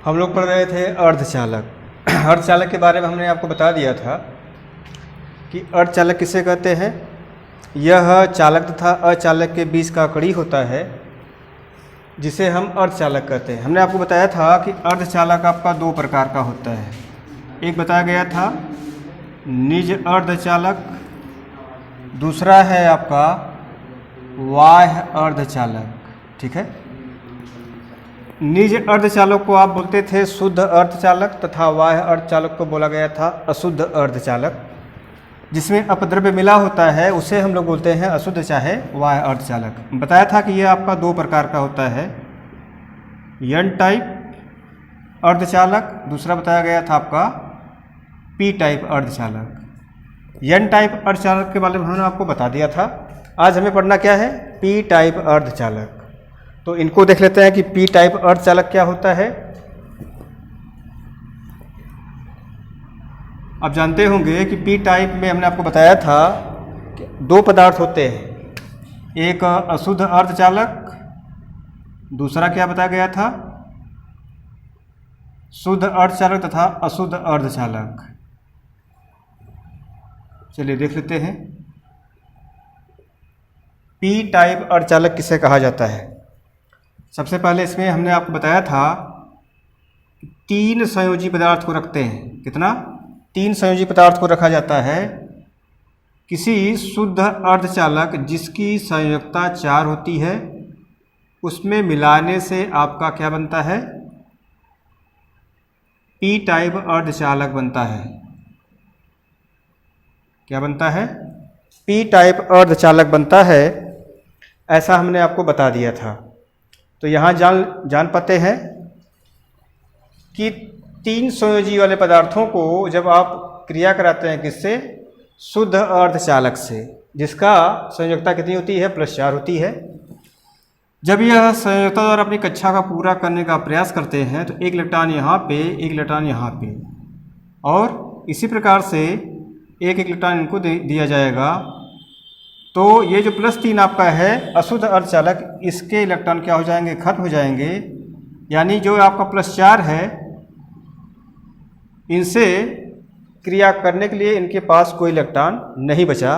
हम लोग पढ़ रहे थे अर्धचालक। अर्धचालक के बारे में हमने आपको बता दिया था कि अर्धचालक किसे कहते हैं। यह चालक तथा अचालक के बीच का कड़ी होता है जिसे हम अर्धचालक कहते हैं। हमने आपको बताया था कि अर्धचालक आपका दो प्रकार का होता है। एक बताया गया था निज अर्धचालक, दूसरा है आपका बाह्य अर्धचालक। ठीक है, निज अर्धचालक को आप बोलते थे शुद्ध अर्धचालक तथा बाह्य अर्धचालक को बोला गया था अशुद्ध अर्धचालक। जिसमें अपद्रव्य मिला होता है उसे हम लोग बोलते हैं अशुद्ध चाहे बाह्य अर्धचालक। बताया था कि यह आपका दो प्रकार का होता है, एन टाइप अर्धचालक, दूसरा बताया गया था आपका पी टाइप अर्धचालक। एन टाइप अर्धचालक के बारे में हमने आपको बता दिया था। आज हमें पढ़ना क्या है, पी टाइप अर्धचालक। तो इनको देख लेते हैं कि पी टाइप अर्धचालक क्या होता है। आप जानते होंगे कि पी टाइप में हमने आपको बताया था कि दो पदार्थ होते हैं, एक अशुद्ध अर्धचालक, दूसरा क्या बताया गया था शुद्ध अर्धचालक तथा अशुद्ध अर्धचालक। चलिए देख लेते हैं पी टाइप अर्धचालक किसे कहा जाता है। सबसे पहले इसमें हमने आपको बताया था कि तीन संयोजी पदार्थ को रखते हैं। कितना? तीन संयोजी पदार्थ को रखा जाता है किसी शुद्ध अर्धचालक जिसकी संयोजकता 4 होती है, उसमें मिलाने से आपका क्या बनता है, पी टाइप अर्धचालक बनता है। क्या बनता है? पी टाइप अर्धचालक बनता है। ऐसा हमने आपको बता दिया था। तो यहाँ जान पाते हैं कि तीन संयोजी वाले पदार्थों को जब आप क्रिया कराते हैं किससे, शुद्ध अर्धचालक से, जिसका संयोजकता कितनी होती है, +4 होती है। जब यह संयोजकता द्वारा अपनी कक्षा का पूरा करने का प्रयास करते हैं तो एक इलेक्ट्रॉन यहाँ पे, एक इलेक्ट्रॉन यहाँ पे, और इसी प्रकार से एक इलेक्ट्रॉन इनको दिया जाएगा। तो ये जो +3 आपका है अशुद्ध अर्धचालक, इसके इलेक्ट्रॉन क्या हो जाएंगे, खत्म हो जाएंगे। यानी जो आपका +4 है, इनसे क्रिया करने के लिए इनके पास कोई इलेक्ट्रॉन नहीं बचा।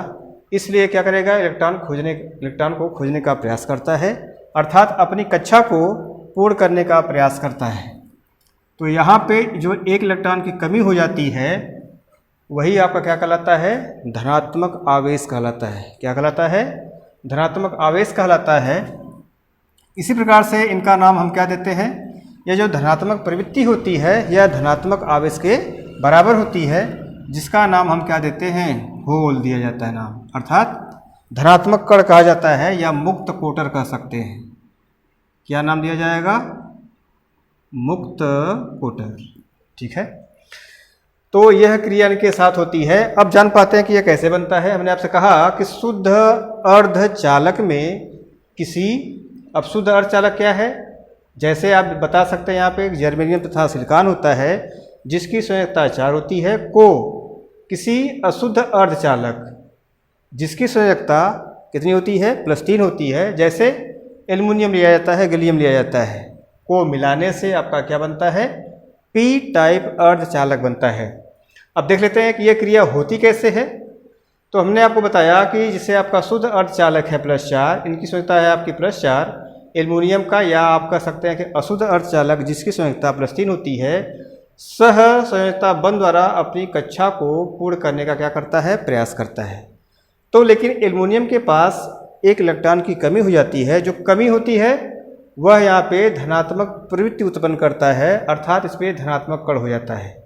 इसलिए क्या करेगा, इलेक्ट्रॉन को खोजने का प्रयास करता है, अर्थात अपनी कक्षा को पूर्ण करने का प्रयास करता है। तो यहाँ पे जो एक इलेक्ट्रॉन की कमी हो जाती है वही आपका क्या कहलाता है, धनात्मक आवेश कहलाता है। क्या कहलाता है? धनात्मक आवेश कहलाता है। इसी प्रकार से इनका नाम हम क्या देते हैं, यह जो धनात्मक प्रवृत्ति होती है यह धनात्मक आवेश के बराबर होती है, जिसका नाम हम क्या देते हैं, होल दिया जाता है नाम, अर्थात धनात्मक कण कहा जाता है या मुक्त कोटर कह सकते हैं। क्या नाम दिया जाएगा, मुक्त कोटर। ठीक है, तो यह क्रिया इनके साथ होती है। अब जान पाते हैं कि यह कैसे बनता है। हमने आपसे कहा कि शुद्ध अर्धचालक में किसी, अब शुद्ध अर्धचालक क्या है, जैसे आप बता सकते हैं यहाँ पे जर्मेनियम तथा सिलिकॉन होता है जिसकी संयोजकता 4 होती है, को किसी अशुद्ध अर्धचालक जिसकी संयोजकता कितनी होती है, +3 होती है, जैसे एल्युमिनियम लिया जाता है, गैलियम लिया जाता है, को मिलाने से आपका क्या बनता है, पी टाइप अर्धचालक बनता है। अब देख लेते हैं कि यह क्रिया होती कैसे है। तो हमने आपको बताया कि जिसे आपका शुद्ध अर्धचालक है +4, इनकी संयोजकता है आपकी +4, एल्युमिनियम का, या आप कह सकते हैं कि अशुद्ध अर्धचालक जिसकी संयोजकता +3 होती है, सह संयोजकता बंध द्वारा अपनी कक्षा को पूर्ण करने का क्या करता है, प्रयास करता है। तो लेकिन एल्युमिनियम के पास एक इलेक्ट्रॉन की कमी हो जाती है। जो कमी होती है वह यहाँ पे धनात्मक प्रवृत्ति उत्पन्न करता है, अर्थात इस पर धनात्मक कण हो जाता है।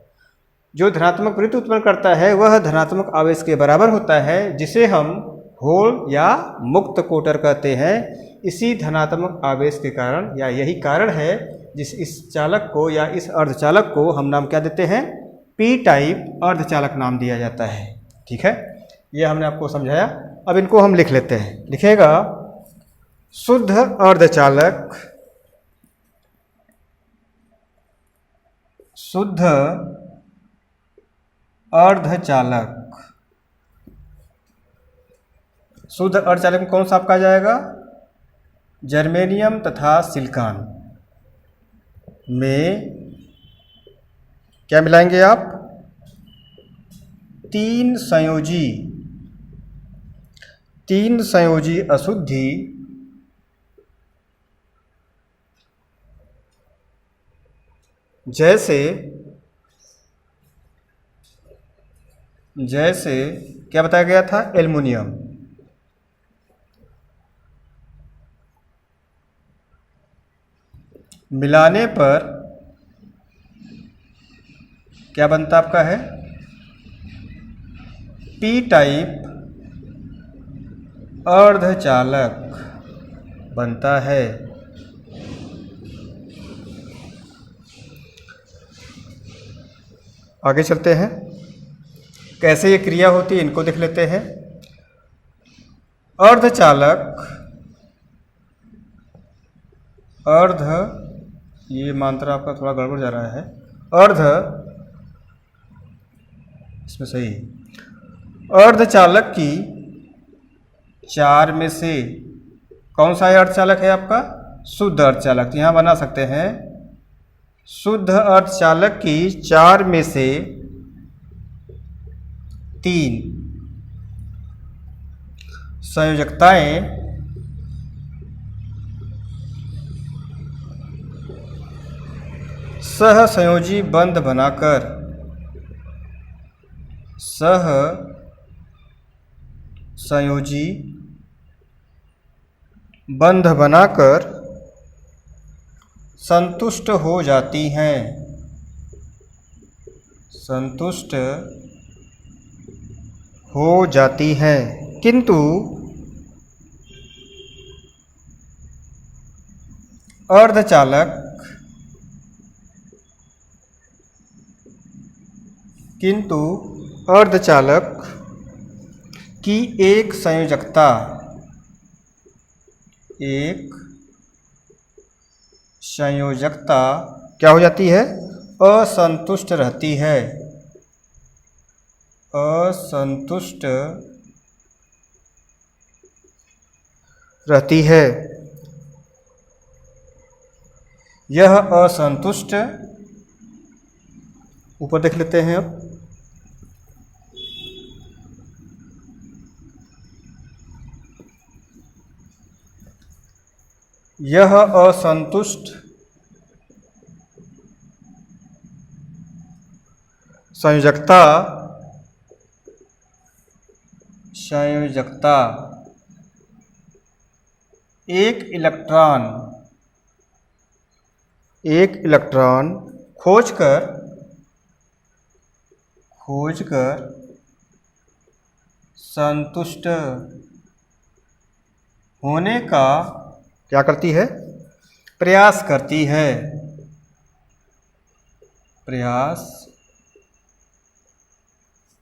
जो धनात्मक प्रवृत्ति उत्पन्न करता है वह धनात्मक आवेश के बराबर होता है, जिसे हम होल या मुक्त कोटर कहते हैं। इसी धनात्मक आवेश के कारण, या यही कारण है जिस इस चालक को या इस अर्धचालक को हम नाम क्या देते हैं, पी टाइप अर्धचालक नाम दिया जाता है। ठीक है, यह हमने आपको समझाया। अब इनको हम लिख लेते हैं। लिखेगा शुद्ध अर्धचालक, शुद्ध अर्धचालक। शुद्ध अर्धचालक में कौन सा आपका आ जाएगा, जर्मेनियम तथा सिलिकॉन में क्या मिलाएंगे आप? तीन संयोजी अशुद्धि जैसे क्या बताया गया था? एल्युमिनियम। मिलाने पर क्या बनता आपका है? पी टाइप अर्धचालक बनता है। आगे चलते हैं, कैसे ये क्रिया होती है इनको देख लेते हैं। अर्धचालक, अर्ध, ये मात्रा आपका थोड़ा गड़बड़ जा रहा है, अर्ध, इसमें सही, अर्धचालक की चार में से कौन सा अर्धचालक है आपका? शुद्ध अर्धचालक। यहाँ बना सकते हैं शुद्ध अर्धचालक की चार में से तीन संयोजकताएं सहसंयोजी बंध बनाकर सहसंयोजी बंध बनाकर संतुष्ट हो जाती हैं, संतुष्ट हो जाती हैं, किंतु अर्धचालक की एक संयोजकता क्या हो जाती है? असंतुष्ट रहती है, असंतुष्ट रहती है। यह असंतुष्ट, ऊपर देख लेते हैं अब, यह असंतुष्ट संयोजकता एक इलेक्ट्रॉन खोजकर संतुष्ट होने का क्या करती है? प्रयास करती है,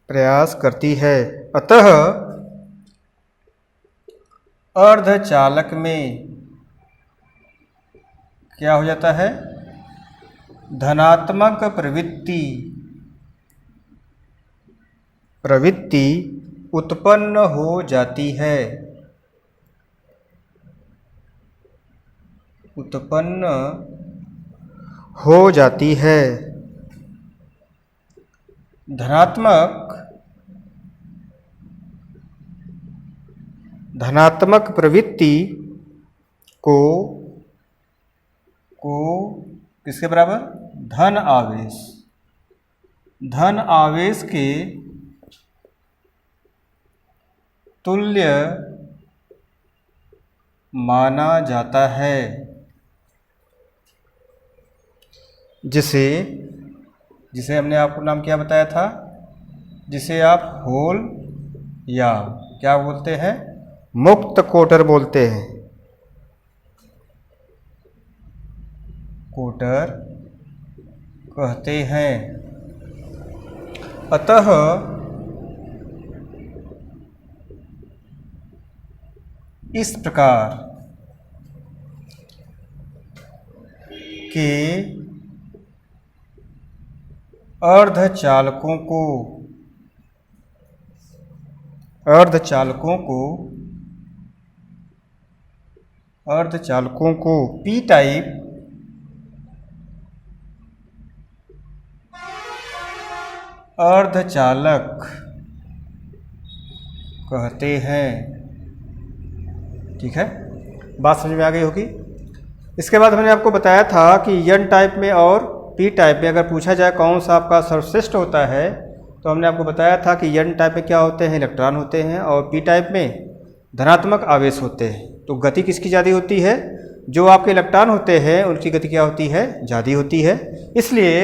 प्रयास करती है। अतः अर्धचालक में क्या हो जाता है? धनात्मक प्रवृत्ति उत्पन्न हो जाती है, उत्पन्न हो जाती है। धनात्मक प्रवृत्ति को किसके बराबर? धन आवेश के तुल्य माना जाता है, जिसे हमने आपको नाम क्या बताया था? जिसे आप होल या क्या बोलते हैं? मुक्त कोटर बोलते हैं, कोटर कहते हैं। अतः इस प्रकार के अर्धचालकों को पी टाइप अर्धचालक कहते हैं। ठीक है, बात समझ में आ गई होगी। इसके बाद मैंने आपको बताया था कि एन टाइप में और पी टाइप में अगर पूछा जाए कौन सा आपका सर्वश्रेष्ठ होता है, तो हमने आपको बताया था कि एन टाइप में क्या होते हैं, इलेक्ट्रॉन होते हैं, और पी टाइप में धनात्मक आवेश होते हैं। तो गति किसकी ज़्यादा होती है? जो आपके इलेक्ट्रॉन होते हैं उनकी गति क्या होती है? ज़्यादा होती है। इसलिए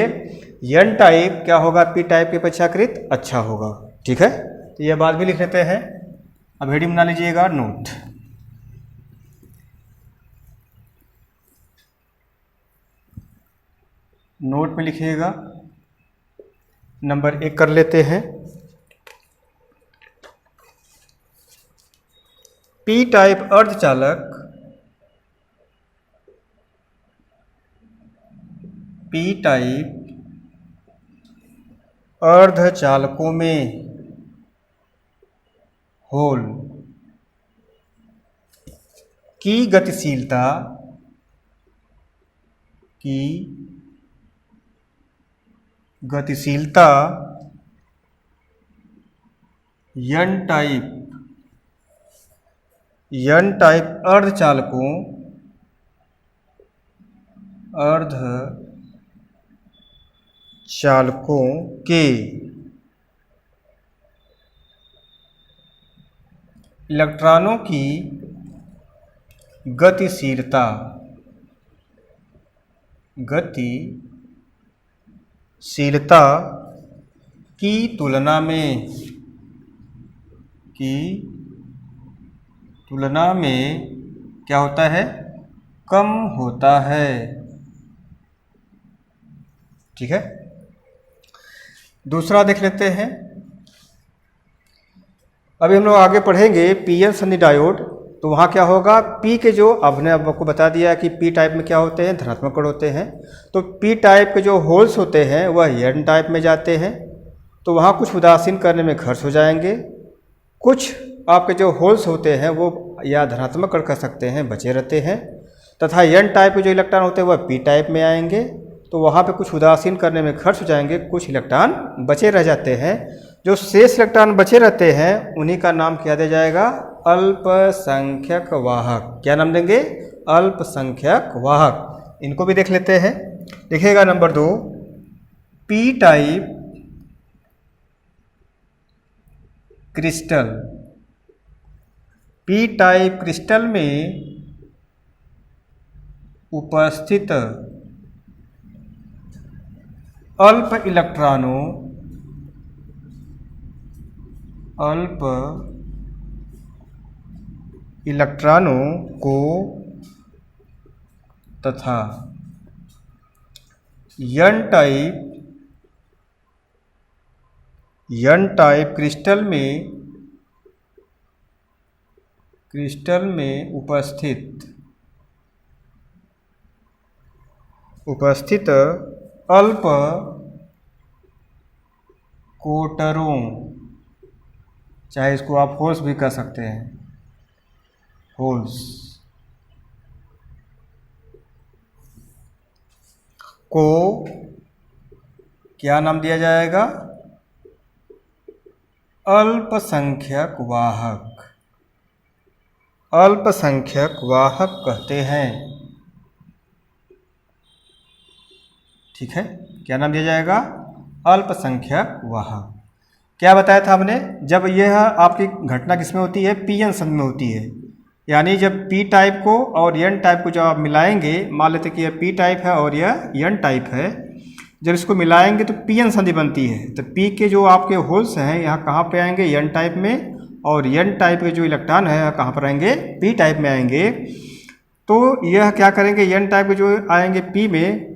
एन टाइप क्या होगा? पी टाइप के अपेक्षाकृत अच्छा होगा। ठीक है, तो यह बात भी लिख लेते हैं। अब हेडिंग बना लीजिएगा नोट। नोट में लिखिएगा, नंबर 1 कर लेते हैं। पी टाइप अर्धचालक, पी टाइप अर्धचालकों में होल की गतिशीलता एन टाइप अर्धचालकों के इलेक्ट्रॉनों की गतिशीलता की तुलना में क्या होता है? कम होता है। ठीक है, दूसरा देख लेते हैं। अभी हम लोग आगे पढ़ेंगे पीएन संधि डायोड। तो वहाँ क्या होगा? पी के जो आपने आपको बता दिया कि पी टाइप में क्या होते हैं? धनात्मक कण होते हैं। तो पी टाइप के जो होल्स होते हैं वह एन टाइप में जाते हैं। तो वहाँ कुछ उदासीन करने में खर्च हो जाएंगे। कुछ आपके जो होल्स होते हैं वो या धनात्मक कण कह सकते हैं, बचे रहते हैं। तथा एन टाइप के जो इलेक्ट्रॉन होते हैं वह पी टाइप में आएंगे। तो वहाँ पे कुछ उदासीन करने में खर्च हो जाएंगे, कुछ इलेक्ट्रॉन बचे रह जाते हैं। जो शेष इलेक्ट्रॉन बचे रहते हैं उन्हीं का नाम क्या दिया जाएगा? अल्पसंख्यक वाहक। क्या नाम देंगे? अल्पसंख्यक वाहक। इनको भी देख लेते हैं। लिखिएगा number 2, P type crystal. P type crystal में उपस्थित अल्प इलेक्ट्रॉनों को तथा एन टाइप क्रिस्टल में उपस्थित अल्प कोटरों, चाहे इसको आप होल्स भी कह सकते हैं, होल्स को क्या नाम दिया जाएगा? अल्पसंख्यक वाहक कहते हैं। ठीक है, क्या नाम दिया जाएगा? अल्पसंख्यक वाहक। क्या बताया था हमने? जब यह आपकी घटना किसमें होती है? पी एन संधि में होती है। यानी जब पी टाइप को और एन टाइप को जब आप मिलाएंगे, मान लेते कि यह पी टाइप है और यह एन टाइप है, जब इसको मिलाएंगे तो पी एन संधि बनती है। तो पी के जो आपके होल्स हैं यहाँ कहाँ पे आएंगे? एन टाइप में। और एन टाइप के जो इलेक्ट्रॉन है कहाँ पर आएंगे? पी टाइप में आएंगे। तो यह क्या करेंगे? एन टाइप के जो आएंगे पी में,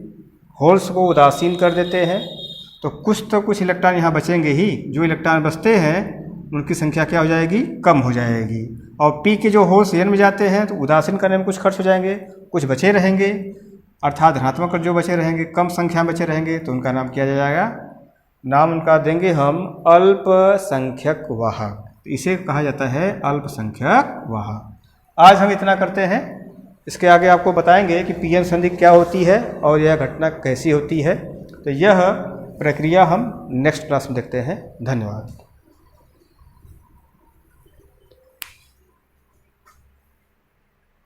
होल्स को उदासीन कर देते हैं। तो कुछ इलेक्ट्रॉन यहाँ बचेंगे ही। जो इलेक्ट्रॉन बचते हैं उनकी संख्या क्या हो जाएगी? कम हो जाएगी। और पी के जो होल्स एन में जाते हैं तो उदासीन करने में कुछ खर्च हो जाएंगे, कुछ बचे रहेंगे। अर्थात धनात्मक जो बचे रहेंगे, कम संख्या में बचे रहेंगे, तो उनका नाम किया जाएगा, नाम उनका देंगे हम अल्पसंख्यक वाहक। तो इसे कहा जाता है अल्पसंख्यक वाहक। आज हम इतना करते हैं। इसके आगे आपको बताएंगे कि पी एन संधि क्या होती है और यह घटना कैसी होती है। तो यह प्रक्रिया हम नेक्स्ट क्लास में देखते हैं। धन्यवाद।